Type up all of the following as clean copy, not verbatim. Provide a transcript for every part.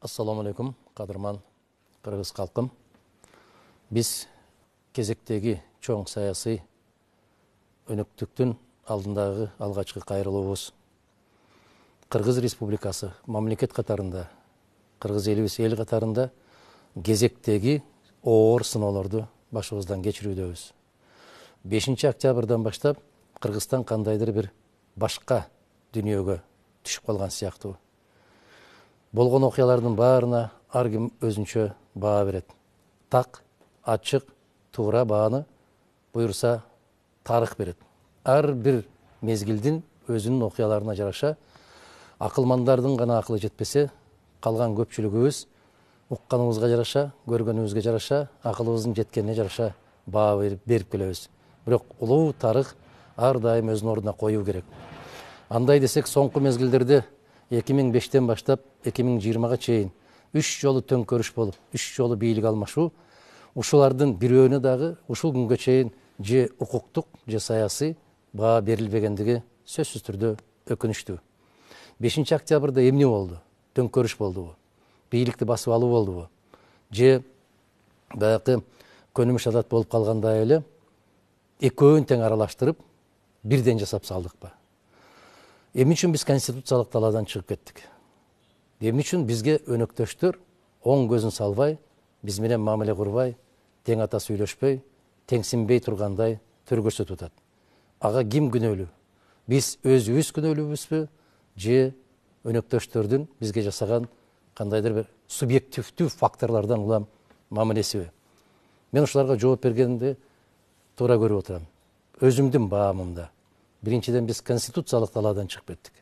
Assalamu alaikum, qadırman Qırgız халқым. Biz кезектеги чоң саясий өнөктүктүн алдындагы алгачкы кайрылуубуз. Кыргыз Республикасы мамлекет катарында, Кыргыз элибиз эл катарында кезектеги оор сыноолорду башыбыздан кечирүүдөбүз. 5-октябрдан баштап Кыргызстан кандайдыр бир башка дүнүйөгө түшүп калган сыяктуу. Болгон окуялардын баарына ар ким өзүнчө баа берет. Так, ачык, туура бааны буйрса тарых берет. Ар бир мезгилдин өзүнүн окуяларына жараша акылмандардын гана акылы жетпесе, калган көпчүлүгүбүз укканыбызга жараша, көргөнүбүзгө жараша, акылыбыздын жеткенине жараша баа берип келебиз. Бирок улуу тарых ар дайым өзүнүн ордуна коюу керек. Андай десек, соңку мезгилдерде 2005-тен баштап 2020-га чейин 3 жолу төңкөрүш болуп, 3 жолу бийлик алмашуу, ушулардын бирөөнө дагы ушул күнгө чейин же укуктук, же саясий баа берилбегендиги сөзсүз түрдө өкүнүчтүү. 5-октябрда эмне болду? Төңкөрүш болдубу? Бийликти басып алуу болдубу? Же баягы көнүмүш адат болуп калгандай эле экөөнү тең аралаштырып бирден жасап салдыкпы? Эмне үчүн биз конституциялык талаадан чыгып кеттик? Эмне үчүн бизге өнөктөштөр оң көзүн салбай, биз менен мамиле курбай, тең ата сүйлөшпөй, теңсинбей тургандай төр көрсөтүп атат? Ага ким күнөөлүү? Биз өзүбүз күнөөлүүбүзбү, же өнөктөштөрдүн бизге жасаган кандайдыр бир субъективдүү факторлордон улам мамилесиби? Мен ушуларга жооп бергенди туура көрүп отурам. Өзүмдүн баамымда. Биринчиден, биз конституциялык талаадан чыгып кеттик.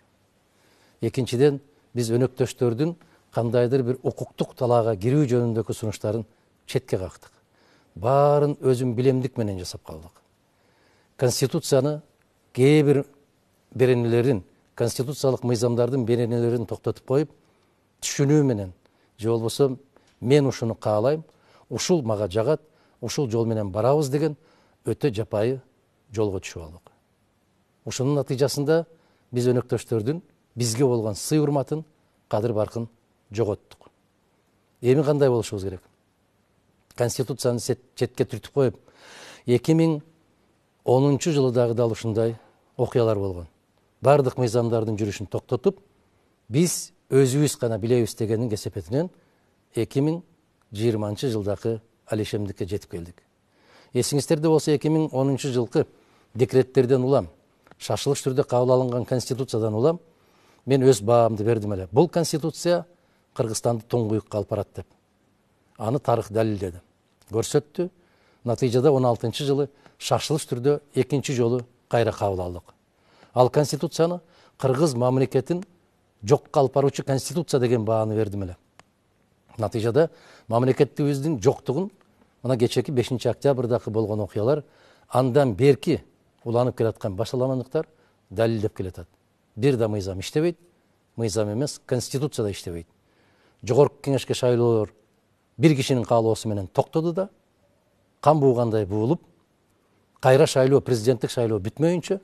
Экинчиден, биз өнөктөштөрдүн кандайдыр бир укуктук талаага кирүү жөнүндөгү сунуштарын четке кактык. Баарын өзүм билемдик менен жасап калдык. Конституцияны кээ бир беренелерин, конституциялык мыйзамдардын беренелерин токтотуп коюп, түшүнүү менен, же болбосо мен ушуну каалайм, ушул мага жагат, ушул жол менен барабыз деген өтө жапайы жолго түшүп алдык. Ушунун натыйжасында биз өнөктөштөрдүн бизге болгон сый урматын, кадыр баркын жоготтук. Эми кандай болушубуз керек? Конституцияны четке түртүп коюп, 2010 жылы дагы ушундай окуялар болгон. Бардык мыйзамдардын жүрүшүн токтотуп, биз өзүбүз гана билебиз дегендин кесепетинен 2020 жылдагы алишемдикке жетип келдик. Эсиңиздерде болсо 2010 жылкы декреттерден улам, шашылыш түрдө кабыл алынган конституциядан улам мен өз баамды бердим эле. Бул конституция Кыргызстанды туңгуюкка алып барат деп. Аны тарых далилдеди. Көрсөттү. Натыйжада 16 жылы шашылыш түрдө экинчи жолу кайра кабыл алдык. Ал конституцияны Кыргыз мамлекетин жокко алып баруучу конституция деген бааны бердим эле. Натыйжада мамлекеттигибиздин жоктугун мына кечеки 5-октябрдагы болгон окуялар, андан берки уланып келаткан башаламандыктар далилдеп келатат. Бир да мыйзам иштебейт, мыйзам эмес, конституция да иштебейт. Жогорку кеңешке шайлоолор бир кишинин каалоосу менен токтоду да, кан буугандай буулуп, кайра шайлоо, президенттик шайлоо бүтмөйүнчө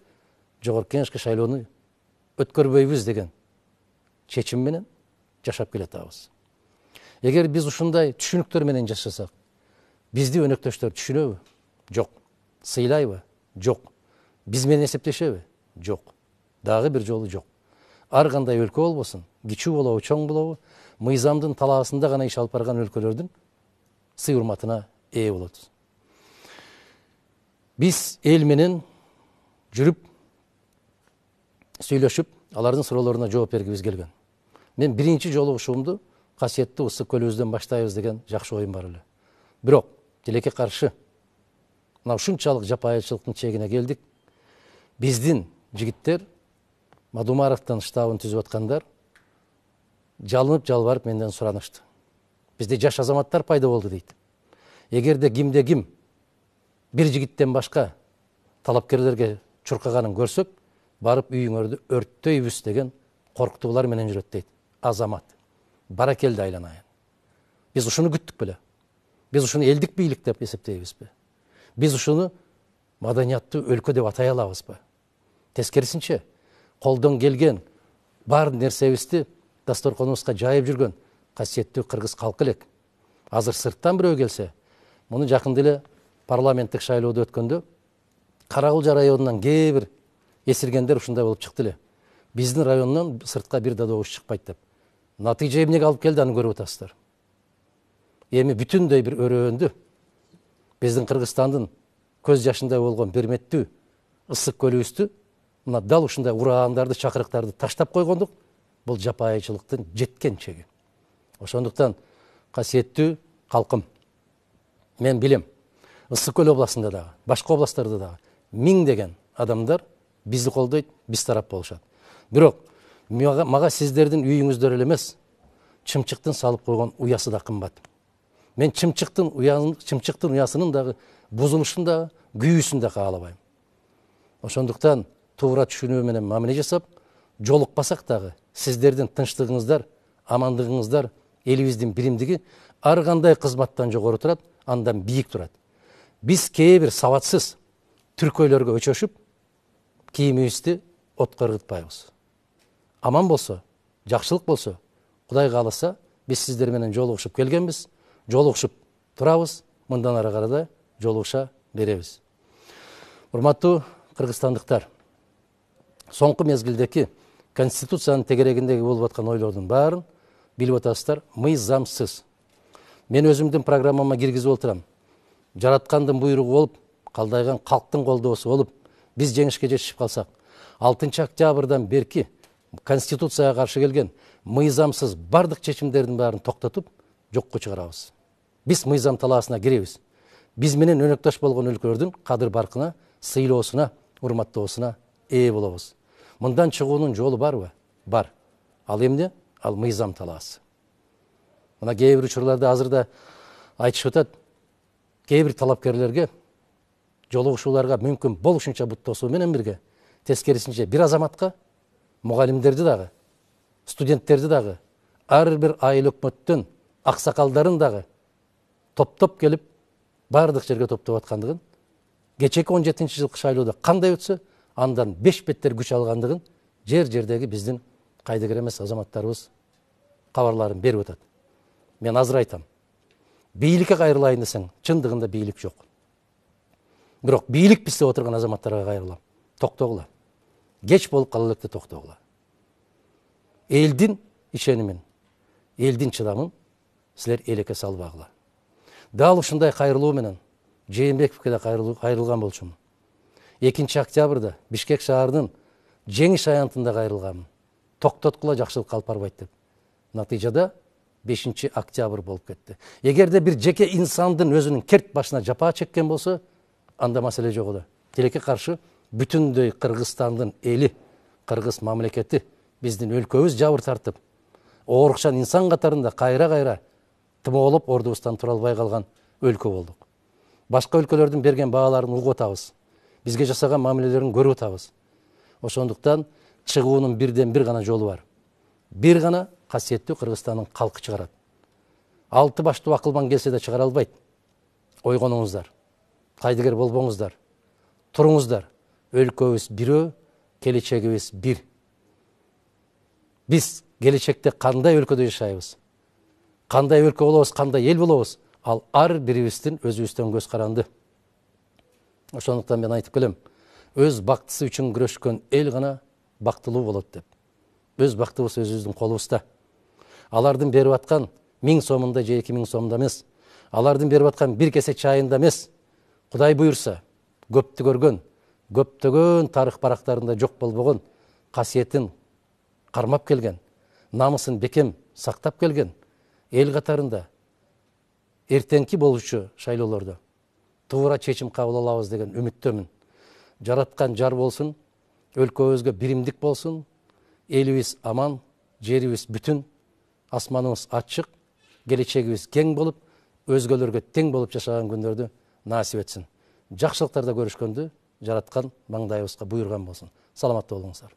жогорку кеңешке шайлоону өткөрбөйбүз деген чечим менен жашап келатабыз. Эгер биз ушундай түшүнүктөр менен жашасак, бизди өнөктөштөр түшүнөбү? Жок. Сыйлайбы? Жок. Биз менен эсептешеби? Жок. Дагы бир жолу жок. Ар кандай өлкө болбосун, кичүү болобу, чоң болобу, мыйзамдын талаасында гана иш алып барган өлкөлөрдүн сый урматына ээ болот. Биз эл менен жүрүп, сүйлөшүп, алардын суроолоруна жооп бергибиз келген. Мен биринчи жолу ушуумду касиеттүү ысык көлүбүздөн баштайбыз деген жакшы оюм бар эле. Бирок тилекке каршы мына ушунчалык жапайычылыктын чегине келдик. Биздин жигиттер Мадумаровдун штабын түзүп аткандар жалынып жалбарып менден суранышты. Бизде жаш азаматтар пайда болду дейт. Эгерде кимде ким бир жигиттен башка талапкерлерге чуркаганын көрсөк, барып үйүңөрдү өрттөйбүз деген коркутуулар менен жүрөт дейт. Азамат. Баракелди айланайын. Биз ушуну күттүк беле? Биз ушуну элдик бийлик деп эсептейбизби? Биз ушуну маданияттуу өлкө деп атай алабызбы? Тескерисинче, колдон келген бар нерсебизди дасторконубузга жайып жүргөн касиеттүү кыргыз калкы элек. Азыр сырттан бирөө келсе, муну жакында эле парламенттик шайлоодо өткөндө Каракулжа районунан кээ бир эсиргендер ушундай болуп чыкты эле. Биздин райондон сыртка бир да добуш чыкпайт деп. Натыйжа эмнеге алып келди, аны көрүп атасыздар. Эми бүтүндөй бир өрөөндү биздин Кыргызстандын көз жашындай болгон берметтүү ысык көлүбүздү мына дал ушундай ураандарды, чакырыктарды таштап койгондук. Бул жапайычылыктын жеткен чеги. Ошондуктан касиеттүү калкым, мен билем, Ысык көл областында дагы, башка областтарда дагы миңдеген адамдар бизди колдойт, биз тарап болушат. Бирок мага сиздердин үйүңүздөр эле эмес, чымчыктын салып койгон уясы да кымбат. Мен чымчыктын уясынын дагы бузулушун да, күйүүсүн да каалабайм. Ошондуктан туура түшүнүү менен мамиле жасап, жолукпасак дагы сиздердин тынчтыгыңыздар, амандыгыңыздар, элибиздин биримдиги ар кандай кызматтан жогору турат, андан бийик турат. Биз кээ бир сабатсыз түркөйлөргө өчөшүп, кийимибизди отко ыргытпайбыз. Аман болсо, жакшылык болсо, Кудай кааласа, биз сиздер менен жолугушуп келгенбиз, жолугушуп турабыз, мындан ары карай да жолугуша беребиз. Урматтуу кыргызстандыктар, соңку мезгилдеки Конституциянын тегерегиндеги болуп аткан ойлордун баарын билип атасыздар, мыйзамсыз. Мен өзүмдүн программама киргизип отурам. Жараткандын буйругу болуп, калдайган калктын колдоосу болуп, биз жеңишке жетишип калсак, 6 октябрдан берки Конституцияга каршы келген мыйзамсыз бардык чечимдердин баарын токтотуп, жокко чыгарабыз. Биз мыйзам талаасына киребиз. Биз менен өнөктөш болгон өлкөлөрдүн кадыр баркына, сыйлоосуна, урматтоосуна ээ болобуз. Мындан чыгуунун жолу барбы? Бар. Ал эмне? Ал мыйзам талаасы. Мына кээ бир учурларда азырда айтышып атат, кээ бир талапкерлерге жолугушууларга мүмкүн болушунча буттоосу менен бирге тескерисинче бир азаматка мугалимдерди дагы, студенттерди дагы, ар бир айыл өкмөттөн аксакалдарын дагы топтоп келип бардык жерге топтоп аткандыгын, кечээки 17-жылкы шайлоодо кандай өтсө, андан 5 беттер күч алгандыгын жер-жердеги биздин кайдыгер эмес азаматтарыбыз кабарларын берип атат. Мен азыр айтам. Бийликке кайрылайын десең, чындыгында бийлик жок. Бирок бийлик бизде отурган азаматтарга кайрылам. Токтогула. Кеч болуп кала электе токтогула. Элдин ишенимин, элдин чыдамын силер элекке салбагыла. Дал ушундай кайрылуу менен Жээнбековке да кайрылган болчумун. 2 октябрда Бишкек шаарынын жеңиш аянтында кайрылганмын. Токтоткула, жакшылык алып барбайт деп. Натыйжада 5 октябрь болуп кетти. Эгерде бир жеке инсандын өзүнүн керт башына жапа чеккен болсо, анда маселе жок эле. Тилекке каршы бүтүндөй Кыргызстандын эли, кыргыз мамлекети, биздин өлкөбүз жабыр тартып, оорукчан инсан катарында кайра тымоолоп ордубуздан тура албай калган өлкө болдук. Башка өлкөлөрдүн берген бааларын угуп атабыз. Бизге жасаган мамилелерин көрүп атабыз. Ошондуктан чыгуунун бирден бир гана жолу бар. Бир гана касиеттүү Кыргызстандын калкы чыгарат. 6 баштуу акылман келсе да чыгара албайт. Ойгонуңуздар, кайдыгер болбоңуздар, туруңуздар. Өлкөбүз бирөө, келечегибиз бир. Биз келечекте кандай өлкөдө жашайбыз? Кандай өлкө болобуз, кандай эл болобуз? Ал ар бирибиздин өзүбүздөн көз каранды. Ошондуктан мен айтып келем, өз бактысы үчүн күрөшкөн эл гана бактылуу болот деп. Өз бактыбыз өзүбүздүн колубузда. Алардын берип аткан 1000 сомунда же 2000 сомунда эмес, алардын берип аткан бир кесе чайында эмес, Кудай буйрса, көптү көргөн, көптөгөн тарых барактарында жок болбогон касиетин кармап келген, намысын бекем сактап келген эл катарында эртеңки болчу шайлоолордо туура чечим кабыл алабыз деген үмүттөмүн. Жараткан жар болсун, өлкөбүзгө биримдик болсун, элибиз аман, жерибиз бүтүн, асманыбыз ачык, келечегибиз кең болуп, өзгөлөргө тең болуп жашаган күндөрдү насип этсин. Жакшылыктарда көрүшкөндү жараткан маңдайыбызга буйруган болсун. Саламатта болуңуздар.